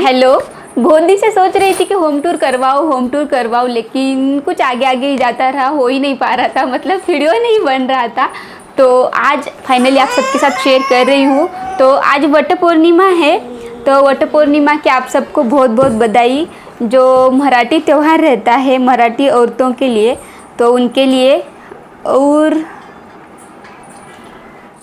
Hello. बहुत दिन से सोच रही थी कि होम टूर करवाओ, लेकिन कुछ आगे आगे ही जाता रहा, हो ही नहीं पा रहा था, मतलब वीडियो नहीं बन रहा था। तो आज फाइनली आप सबके साथ शेयर कर रही हूँ। तो आज वट पूर्णिमा है, तो वट पूर्णिमा की आप सबको बहुत बहुत बधाई। जो मराठी त्यौहार रहता है मराठी औरतों के लिए, तो उनके लिए। और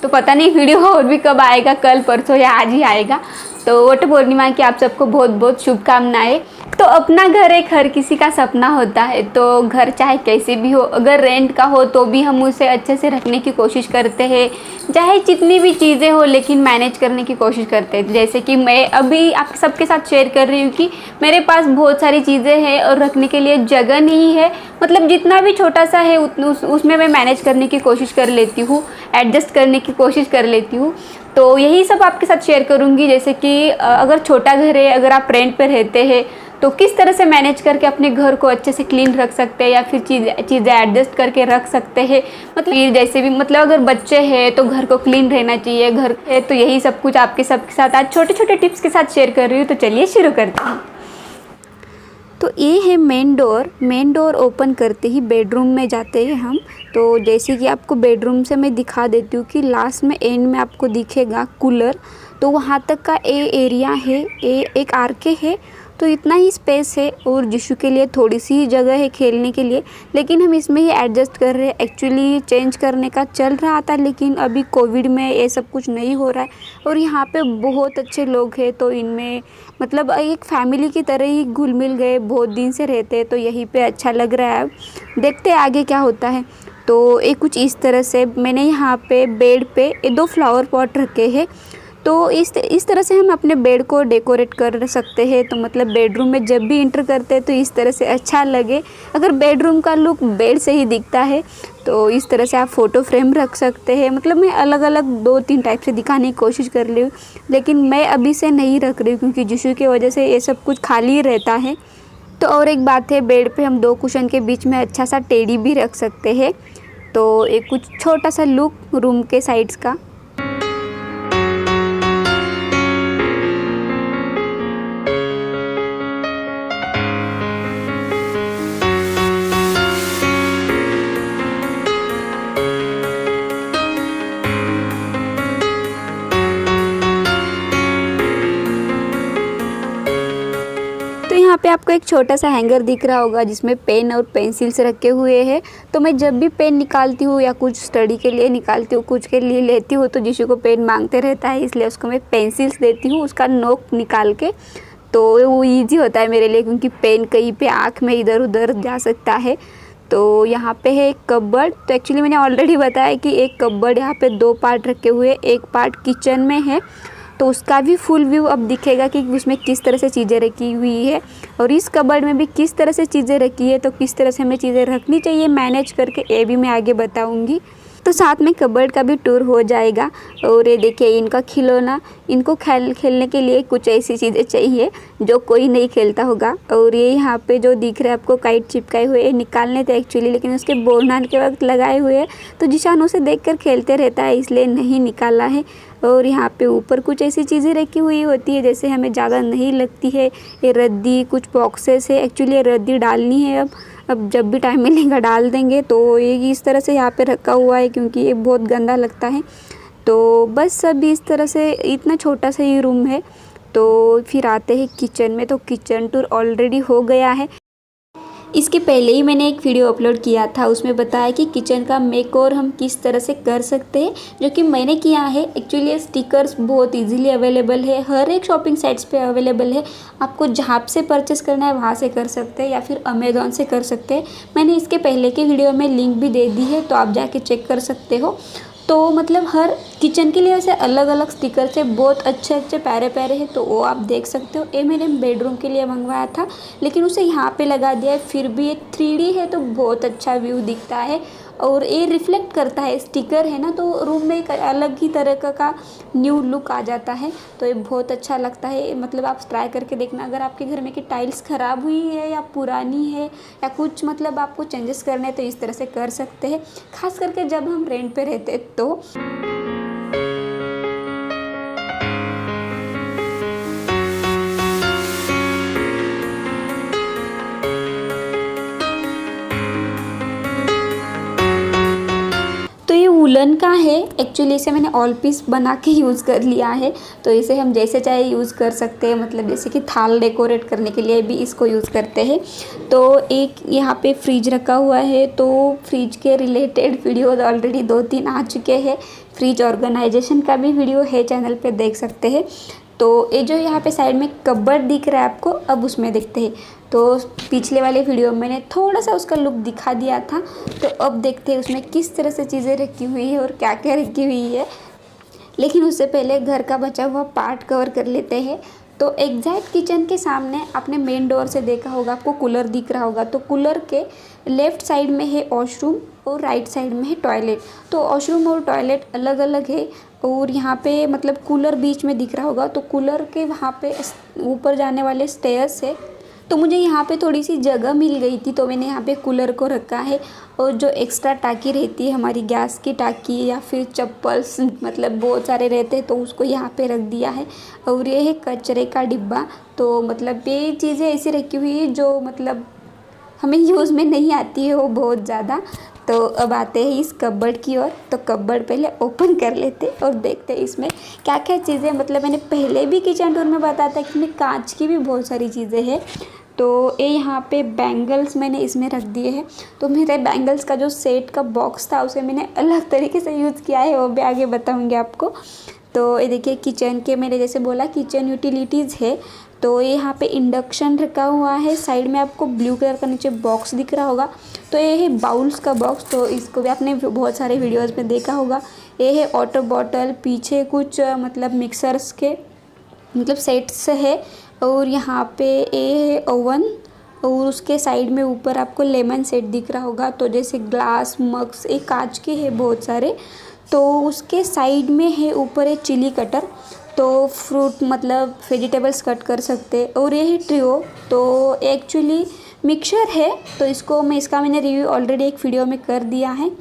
तो पता नहीं वीडियो और भी कब आएगा, कल परसों या आज ही आएगा। तो वट पूर्णिमा की आप सबको बहुत बहुत शुभकामनाएं। तो अपना घर एक हर किसी का सपना होता है, तो घर चाहे कैसे भी हो, अगर रेंट का हो तो भी हम उसे अच्छे से रखने की कोशिश करते हैं, चाहे जितनी भी चीज़ें हो, लेकिन मैनेज करने की कोशिश करते हैं। जैसे कि मैं अभी आप सबके साथ शेयर कर रही हूँ कि मेरे पास बहुत सारी चीज़ें हैं और रखने के लिए जगह नहीं है। मतलब जितना भी छोटा सा है उसमें मैं मैनेज करने की कोशिश कर लेती हूँ, एडजस्ट करने की कोशिश कर लेती हूँ। तो यही सब आपके साथ शेयर करूँगी। जैसे कि अगर छोटा घर है, अगर आप रेंट पर रहते हैं, तो किस तरह से मैनेज करके अपने घर को अच्छे से क्लीन रख सकते हैं, या फिर चीज़ें एडजस्ट करके रख सकते हैं। मतलब जैसे भी, मतलब अगर बच्चे हैं तो घर को क्लीन रहना चाहिए, घर है तो यही सब कुछ आपके सबके साथ आज छोटे छोटे टिप्स के साथ शेयर कर रही हूँ। तो चलिए शुरू करते हैं। तो ये है मेन डोर ओपन करते ही बेडरूम में जाते हैं हम। तो जैसे कि आपको बेडरूम से मैं दिखा देती हूँ कि लास्ट में एंड में आपको दिखेगा कूलर। तो वहाँ तक का एरिया है, एक आर्के है, तो इतना ही स्पेस है। और जिशु के लिए थोड़ी सी ही जगह है खेलने के लिए, लेकिन हम इसमें ही एडजस्ट कर रहे हैं। एक्चुअली चेंज करने का चल रहा था, लेकिन अभी कोविड में ये सब कुछ नहीं हो रहा है। और यहाँ पे बहुत अच्छे लोग हैं, तो इनमें मतलब एक फैमिली की तरह ही घुल मिल गए, बहुत दिन से रहते हैं, तो यहीं पे अच्छा लग रहा है। देखते हैं आगे क्या होता है। तो ये कुछ इस तरह से मैंने यहाँ पे बेड पे ये 2 फ्लावर पॉट रखे हैं। तो इस तरह से हम अपने बेड को डेकोरेट कर सकते हैं। तो मतलब बेडरूम में जब भी इंटर करते हैं तो इस तरह से अच्छा लगे। अगर बेडरूम का लुक बेड से ही दिखता है तो इस तरह से आप फ़ोटो फ्रेम रख सकते हैं। मतलब मैं अलग अलग 2-3 टाइप से दिखाने की कोशिश कर रही हूँ, लेकिन मैं अभी से नहीं रख रही हूँ क्योंकि जिशु की वजह से ये सब कुछ खाली रहता है। तो और एक बात है, बेड पे हम 2 कुशन के बीच में अच्छा सा टेडी भी रख सकते हैं। तो एक कुछ छोटा सा लुक रूम के साइड्स का। तो यहाँ पे आपको एक छोटा सा हैंगर दिख रहा होगा जिसमें पेन और पेंसिल्स रखे हुए हैं। तो मैं जब भी पेन निकालती हूँ या कुछ स्टडी के लिए निकालती हूँ, कुछ के लिए लेती हूँ, तो जिशु को पेन मांगते रहता है, इसलिए उसको मैं पेंसिल्स देती हूँ, उसका नोक निकाल के। तो वो ईजी होता है मेरे लिए, क्योंकि पेन कहीं पे आँख में इधर उधर जा सकता है। तो यहाँ पे है एक कपबोर्ड। तो एक्चुअली मैंने ऑलरेडी बताया कि एक कपबोर्ड यहाँ पे 2 पार्ट रखे हुए, एक पार्ट किचन में है। तो उसका भी फुल व्यू अब दिखेगा कि उसमें किस तरह से चीज़ें रखी हुई है, और इस कबर्ड में भी किस तरह से चीज़ें रखी है। तो किस तरह से हमें चीज़ें रखनी चाहिए मैनेज करके, ये भी मैं आगे बताऊंगी। तो साथ में कबर्ड का भी टूर हो जाएगा। और ये देखिए इनका खिलौना, इनको खेलने के लिए कुछ ऐसी चीज़ें चाहिए जो कोई नहीं खेलता होगा। और ये यहाँ पे जो दिख रहा है आपको काइट चिपकाए हुए, निकालने थे एक्चुअली, लेकिन उसके बोलने के वक्त लगाए हुए हैं। तो जिशान उसे देखकर खेलते रहता है, इसलिए नहीं निकाला है। और यहाँ पे ऊपर कुछ ऐसी चीज़ें रखी हुई होती है जैसे हमें ज़्यादा नहीं लगती है। ये रद्दी, कुछ बॉक्सेस है, एक्चुअली ये रद्दी डालनी है, अब जब भी टाइम मिलेगा डाल देंगे। तो ये इस तरह से यहाँ पे रखा हुआ है क्योंकि ये बहुत गंदा लगता है। तो बस अभी इस तरह से इतना छोटा सा ही रूम है। तो फिर आते हैं किचन में। तो किचन टूर ऑलरेडी हो गया है। इसके पहले ही मैंने एक वीडियो अपलोड किया था, उसमें बताया कि किचन का मेकओवर हम किस तरह से कर सकते हैं, जो कि मैंने किया है। एक्चुअली ये स्टिकर्स बहुत इजीली अवेलेबल है, हर एक शॉपिंग साइट्स पे अवेलेबल है। आपको जहाँ से परचेस करना है वहाँ से कर सकते हैं, या फिर अमेज़ॉन से कर सकते हैं। मैंने इसके पहले के वीडियो में लिंक भी दे दी है, तो आप जाके चेक कर सकते हो। तो मतलब हर किचन के लिए वैसे अलग अलग स्टिकर से बहुत अच्छे अच्छे प्यारे प्यारे हैं, तो वो आप देख सकते हो। ये मैंने बेडरूम के लिए मंगवाया था, लेकिन उसे यहाँ पे लगा दिया है। फिर भी एक 3D है तो बहुत अच्छा व्यू दिखता है, और ये रिफ्लेक्ट करता है, स्टिकर है ना, तो रूम में एक अलग ही तरह का न्यू लुक आ जाता है। तो ये बहुत अच्छा लगता है। मतलब आप ट्राई करके देखना, अगर आपके घर में की टाइल्स ख़राब हुई है या पुरानी है या कुछ मतलब आपको चेंजेस करने हैं, तो इस तरह से कर सकते हैं, खास करके जब हम रेंट पे रहते हैं तो। वुडन का है एक्चुअली। इसे मैंने ऑल पीस बना के यूज़ कर लिया है, तो इसे हम जैसे चाहे यूज़ कर सकते हैं। मतलब जैसे कि थाल डेकोरेट करने के लिए भी इसको यूज़ करते हैं। तो एक यहाँ पे फ्रिज रखा हुआ है, तो फ्रिज के रिलेटेड वीडियोज़ ऑलरेडी 2-3 आ चुके हैं। फ्रिज ऑर्गेनाइजेशन का भी वीडियो है, चैनल पे देख सकते हैं। तो ये जो यहाँ पे साइड में कबर्ड दिख रहा है आपको, अब उसमें देखते हैं। तो पिछले वाले वीडियो में मैंने थोड़ा सा उसका लुक दिखा दिया था, तो अब देखते हैं उसमें किस तरह से चीज़ें रखी हुई है और क्या क्या रखी हुई है। लेकिन उससे पहले घर का बचा हुआ पार्ट कवर कर लेते हैं। तो एग्जैक्ट किचन के सामने आपने मेन डोर से देखा होगा, आपको कूलर दिख रहा होगा। तो कूलर के लेफ़्ट साइड में है वॉशरूम और राइट साइड में है टॉयलेट। तो वॉशरूम और टॉयलेट अलग अलग है, और यहाँ पे मतलब कूलर बीच में दिख रहा होगा। तो कूलर के वहाँ पे ऊपर जाने वाले स्टेयर्स है। तो मुझे यहाँ पे थोड़ी सी जगह मिल गई थी, तो मैंने यहाँ पे कूलर को रखा है। और जो एक्स्ट्रा टाँकी रहती है हमारी गैस की टाँकी या फिर चप्पल्स, मतलब बहुत सारे रहते हैं, तो उसको यहाँ पे रख दिया है। और ये है कचरे का डिब्बा। तो मतलब ये चीज़ें ऐसी रखी हुई है जो मतलब हमें यूज़ में नहीं आती है वो बहुत ज़्यादा। तो अब आते हैं इस कबर्ड की ओर। तो कबर्ड पहले ओपन कर लेते और देखते हैं इसमें क्या क्या चीज़ें। मतलब मैंने पहले भी किचन टूर में बताया था कि इसमें कांच की भी बहुत सारी चीज़ें हैं। तो ये यहाँ पे बैंगल्स मैंने इसमें रख दिए हैं। तो मेरे बैंगल्स का जो सेट का बॉक्स था उसे मैंने अलग तरीके से यूज़ किया है, वो भी आगे बताऊँगी आपको। तो ये देखिए किचन के, मैंने जैसे बोला किचन यूटिलिटीज़ है। तो ये यहाँ पे इंडक्शन रखा हुआ है। साइड में आपको ब्लू कलर का नीचे बॉक्स दिख रहा होगा, तो ये है बाउल्स का बॉक्स। तो इसको भी आपने बहुत सारे वीडियोस में देखा होगा। ये है वाटर बॉटल, पीछे कुछ मतलब मिक्सर्स के मतलब सेट्स है। और यहाँ पे ये है ओवन, और उसके साइड में ऊपर आपको लेमन सेट दिख रहा होगा। तो जैसे ग्लास मग्स एक कांच के है बहुत सारे। तो उसके साइड में है ऊपर एक चिली कटर, तो फ्रूट मतलब वेजिटेबल्स कट कर सकते। और ये है ट्रियो, तो एक्चुअली मिक्सचर है। तो इसको मैंने रिव्यू ऑलरेडी एक वीडियो में कर दिया है।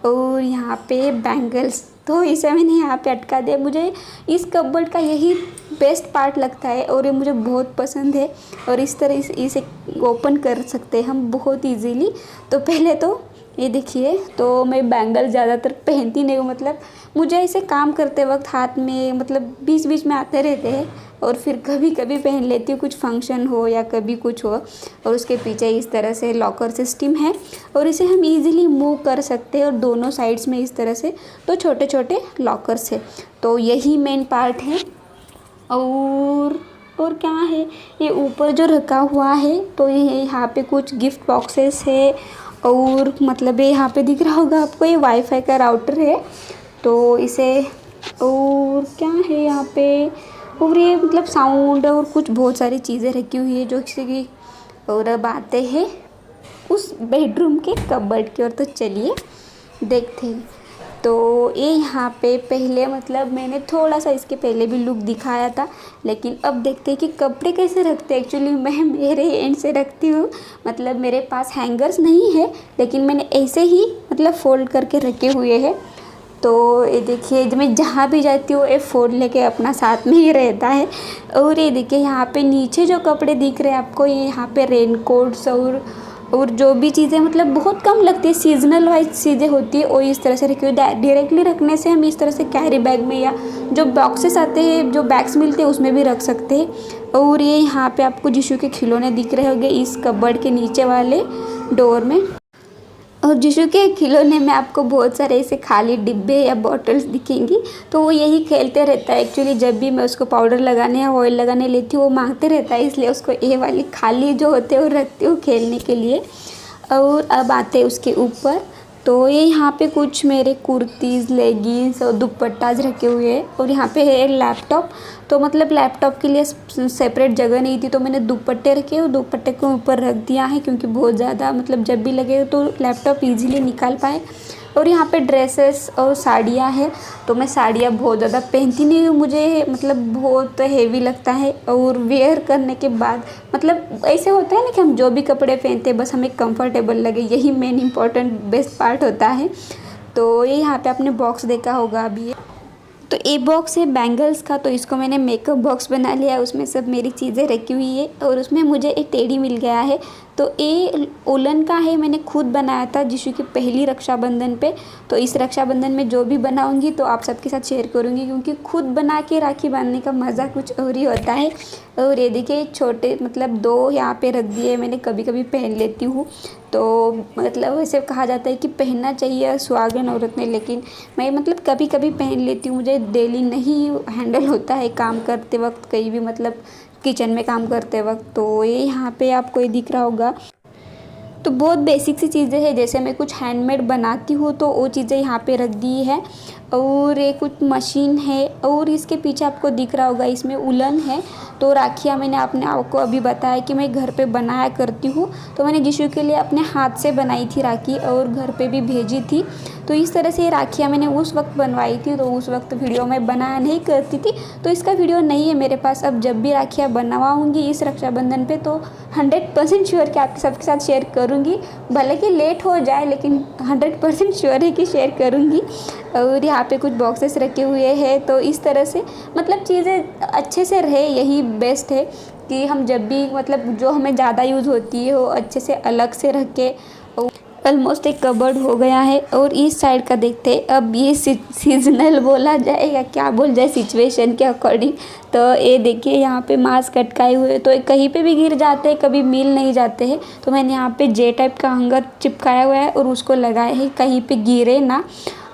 और यहाँ पे बैंगल्स, तो इसे मैंने यहाँ पे अटका दिया। मुझे इस कबर्ड का यही बेस्ट पार्ट लगता है और ये मुझे बहुत पसंद है। और इस तरह इसे ओपन कर सकते हैं हम बहुत इजीली। तो पहले तो ये देखिए, तो मैं बैंगल ज़्यादातर पहनती नहीं हूँ। मतलब मुझे ऐसे काम करते वक्त हाथ में मतलब बीच बीच में आते रहते हैं, और फिर कभी कभी पहन लेती हूँ, कुछ फंक्शन हो या कभी कुछ हो। और उसके पीछे इस तरह से लॉकर सिस्टम है, और इसे हम इजीली मूव कर सकते हैं। और दोनों साइड्स में इस तरह से तो छोटे छोटे लॉकर्स है। तो यही मेन पार्ट है। और क्या है, ये ऊपर जो रखा हुआ है, तो ये यहाँ पे कुछ गिफ्ट बॉक्सेस है। और मतलब ये यहाँ पे दिख रहा होगा आपको, ये वाईफाई का राउटर है। तो इसे, और क्या है यहाँ पे, और ये मतलब साउंड और कुछ बहुत सारी चीज़ें रखी हुई है जो कि। और अब आते हैं उस बेडरूम के कबर्ड की ओर। तो चलिए देखते हैं। तो ये यहाँ पे पहले मतलब मैंने थोड़ा सा इसके पहले भी लुक दिखाया था, लेकिन अब देखते हैं कि कपड़े कैसे रखते हैं। एक्चुअली मैं मेरे एंड से रखती हूँ, मतलब मेरे पास हैंगर्स नहीं है, लेकिन मैंने ऐसे ही मतलब फोल्ड करके रखे हुए हैं। तो ये देखिए, जब मैं जहाँ भी जाती हूँ ये फोल्ड लेके अपना साथ में ही रहता है। और ये देखिए यहाँ पे नीचे जो कपड़े दिख रहे हैं आपको, ये यहाँ पे रेनकोट्स और जो भी चीज़ें मतलब बहुत कम लगती है, सीजनल वाइज चीज़ें होती है, और इस तरह से रखी हुई। डायरेक्टली रखने से हम इस तरह से कैरी बैग में या जो बॉक्सेस आते हैं, जो बैग्स मिलते हैं, उसमें भी रख सकते हैं। और ये यहाँ पे आपको यीशु के खिलौने दिख रहे होंगे इस कबर्ड के नीचे वाले डोर में। और यीशु के खिलौने में आपको बहुत सारे ऐसे खाली डिब्बे या बॉटल्स दिखेंगी। तो वो यही खेलते रहता है। एक्चुअली जब भी मैं उसको पाउडर लगाने या ऑयल लगाने लेती हूँ, वो मांगते रहता है, इसलिए उसको ये वाली खाली जो होते हैं वो रखती हूँ खेलने के लिए। और अब आते हैं उसके ऊपर। तो ये यहाँ पे कुछ मेरे कुर्तीज़, लेगिंग्स और दुपट्टाज रखे हुए हैं। और यहाँ पे है लैपटॉप। तो मतलब लैपटॉप के लिए सेपरेट जगह नहीं थी, तो मैंने दुपट्टे रखे और दुपट्टे को ऊपर रख दिया है, क्योंकि बहुत ज़्यादा मतलब जब भी लगे तो लैपटॉप इजीली निकाल पाए। और यहाँ पे ड्रेसेस और साड़ियाँ हैं। तो मैं साड़ियाँ बहुत ज़्यादा पहनती नहीं हूँ, मुझे मतलब बहुत हेवी लगता है। और वेयर करने के बाद मतलब ऐसे होता है ना कि हम जो भी कपड़े पहनते हैं बस हमें कंफर्टेबल लगे, यही मेन इंपॉर्टेंट बेस्ट पार्ट होता है। तो ये यहाँ पे आपने बॉक्स देखा होगा अभी। तो ये बॉक्स है बैंगल्स का, तो इसको मैंने मेकअप बॉक्स बना लिया है। उसमें सब मेरी चीज़ें रखी हुई है, और उसमें मुझे एक टेडी मिल गया है। तो ये उलन का है, मैंने खुद बनाया था जिशु की पहली रक्षाबंधन पे। तो इस रक्षाबंधन में जो भी बनाऊंगी तो आप सबके साथ शेयर करूंगी, क्योंकि खुद बना के राखी बांधने का मज़ा कुछ और ही होता है। और ये देखिए छोटे मतलब 2 यहाँ पे रख दिए मैंने, कभी कभी पहन लेती हूँ। तो मतलब वैसे कहा जाता है कि पहनना चाहिए सुहागन औरत ने, लेकिन मैं मतलब कभी कभी पहन लेती हूँ, मुझे डेली नहीं हैंडल होता है काम करते वक्त, कहीं भी मतलब किचन में काम करते वक्त। तो ये यहाँ पे आपको ये दिख रहा होगा। तो बहुत बेसिक सी चीज़ें हैं, जैसे मैं कुछ हैंडमेड बनाती हूँ तो वो चीज़ें यहाँ पे रख दी है। और ये कुछ मशीन है, और इसके पीछे आपको दिख रहा होगा इसमें उलन है। तो राखियाँ मैंने आपको अभी बताया कि मैं घर पे बनाया करती हूँ, तो मैंने जिशु के लिए अपने हाथ से बनाई थी राखी और घर पे भी भेजी थी। तो इस तरह से ये राखियाँ मैंने उस वक्त बनवाई थी, तो उस वक्त वीडियो मैं बनाया नहीं करती थी, तो इसका वीडियो नहीं है मेरे पास। अब जब भी राखियाँ बनवाऊँगी इस रक्षाबंधन पे तो 100% श्योर कि आपके सबके साथ शेयर करूँगी, भले कि लेट हो जाए, लेकिन 100% श्योर है कि शेयर करूँगी। और यहाँ पे कुछ बॉक्सेस रखे हुए हैं, तो इस तरह से मतलब चीज़ें अच्छे से रहे, यही बेस्ट है कि हम जब भी मतलब जो हमें ज़्यादा यूज़ होती है वो अच्छे से अलग से रख के। ऑलमोस्ट एक कबर्ड हो गया है। और इस साइड का देखते हैं, अब ये सीजनल बोला जाए या क्या बोल जाए सिचुएशन के अकॉर्डिंग। तो ये देखिए यहाँ पे मास्क अटकाए हुए, तो कहीं पे भी गिर जाते हैं, कभी मिल नहीं जाते हैं। तो मैंने यहाँ पे जे टाइप का हैंगर चिपकाया हुआ है और उसको लगाया है कहीं पे गिरे ना।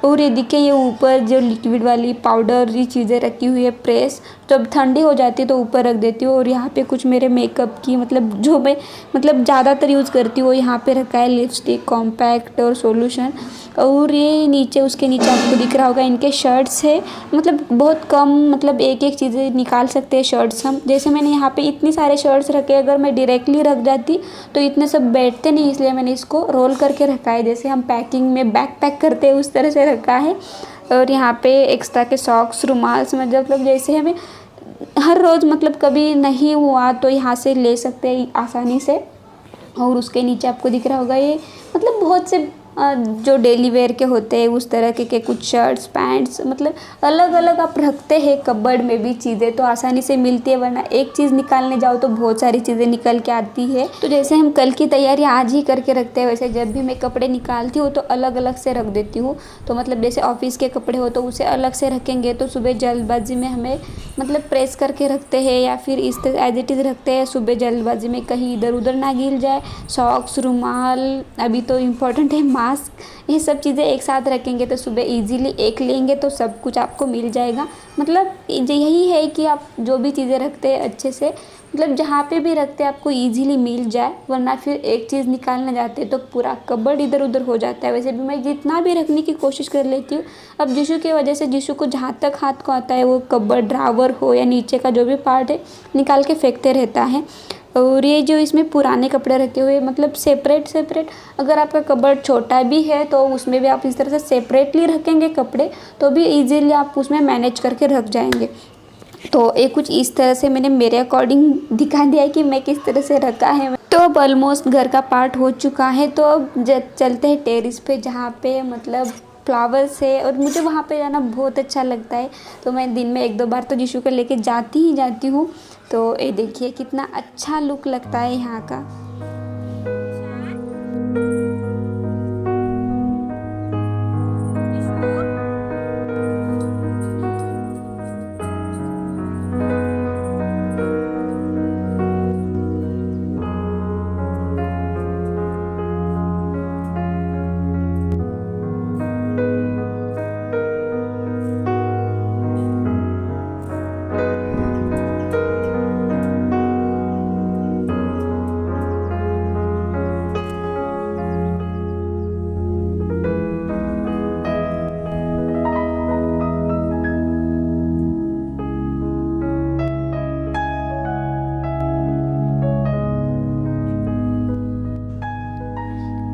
और ये देखिए ये ऊपर जो लिक्विड वाली पाउडर ये चीज़ें रखी हुई है प्रेस, जब ठंडी हो जाती है तो ऊपर रख देती हूँ। और यहाँ पे कुछ मेरे मेकअप की मतलब जो मैं मतलब ज़्यादातर यूज़ करती हूँ यहाँ पे रखा है, लिपस्टिक, कॉम्पैक्ट और सॉल्यूशन। और ये नीचे उसके नीचे आपको दिख रहा होगा इनके शर्ट्स है, मतलब बहुत कम मतलब एक एक चीज़ें निकाल सकते हैं शर्ट्स हम। जैसे मैंने यहाँ पे इतने सारे शर्ट्स रखे, अगर मैं डायरेक्टली रख जाती तो इतने सब बैठते नहीं, इसलिए मैंने इसको रोल करके रखा है, जैसे हम पैकिंग में बैग पैक करते हैं उस तरह से रखा है। और यहाँ पे एक्स्ट्रा के सॉक्स, रुमाल्स, मतलब जैसे हमें हर रोज़ मतलब कभी नहीं हुआ तो यहाँ से ले सकते हैं आसानी से। और उसके नीचे आपको दिख रहा होगा ये मतलब बहुत से जो डेली वेयर के होते हैं उस तरह के कुछ शर्ट्स, पैंट्स, मतलब अलग अलग आप रखते हैं कबर्ड में भी चीज़ें, तो आसानी से मिलती है, वरना एक चीज़ निकालने जाओ तो बहुत सारी चीज़ें निकल के आती है। तो जैसे हम कल की तैयारी आज ही करके रखते हैं, वैसे जब भी मैं कपड़े निकालती हूँ तो अलग अलग से रख देती हूँ। तो मतलब जैसे ऑफिस के कपड़े हो तो उसे अलग से रखेंगे, तो सुबह जल्दबाजी में हमें मतलब प्रेस करके रखते हैं या फिर इस तरह एज इट इज़ रखते हैं, सुबह जल्दबाजी में कहीं इधर उधर ना गिर जाए। सॉक्स, रुमाल, अभी तो इम्पोर्टेंट है मास्क, ये सब चीज़ें एक साथ रखेंगे तो सुबह इजीली एक लेंगे तो सब कुछ आपको मिल जाएगा। मतलब यही है कि आप जो भी चीज़ें रखते हैं अच्छे से मतलब जहाँ पे भी रखते हैं आपको इजीली मिल जाए, वरना फिर एक चीज़ निकालने जाते तो पूरा कबर्ड इधर उधर हो जाता है। वैसे भी मैं जितना भी रखने की कोशिश कर लेती हूँ, अब जिशु की वजह से जिशु को जहाँ तक हाथ को आता है वो कबर्ड ड्रावर हो या नीचे का जो भी पार्ट है निकाल के फेंकते रहता है। और ये जो इसमें पुराने कपड़े रखे हुए मतलब सेपरेट, अगर आपका कबर्ड छोटा भी है तो उसमें भी आप इस तरह से सेपरेटली रखेंगे कपड़े तो भी इजीली आप उसमें मैनेज करके रख जाएंगे। तो ये कुछ इस तरह से मैंने मेरे अकॉर्डिंग दिखा दिया है कि मैं किस तरह से रखा है। तो अब ऑलमोस्ट घर का पार्ट हो चुका है, तो अब चलते हैं टेरेस पे जहाँ पे मतलब फ्लावर्स है और मुझे वहाँ पे जाना बहुत अच्छा लगता है। तो मैं दिन में 1-2 बार तो जिशु को लेके जाती हूँ। तो ये देखिए कितना अच्छा लुक लगता है यहाँ का।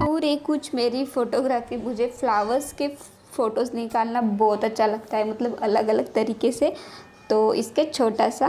और एक कुछ मेरी फ़ोटोग्राफी, मुझे फ्लावर्स के फ़ोटोज़ निकालना बहुत अच्छा लगता है, मतलब अलग अलग तरीके से। तो इसके छोटा सा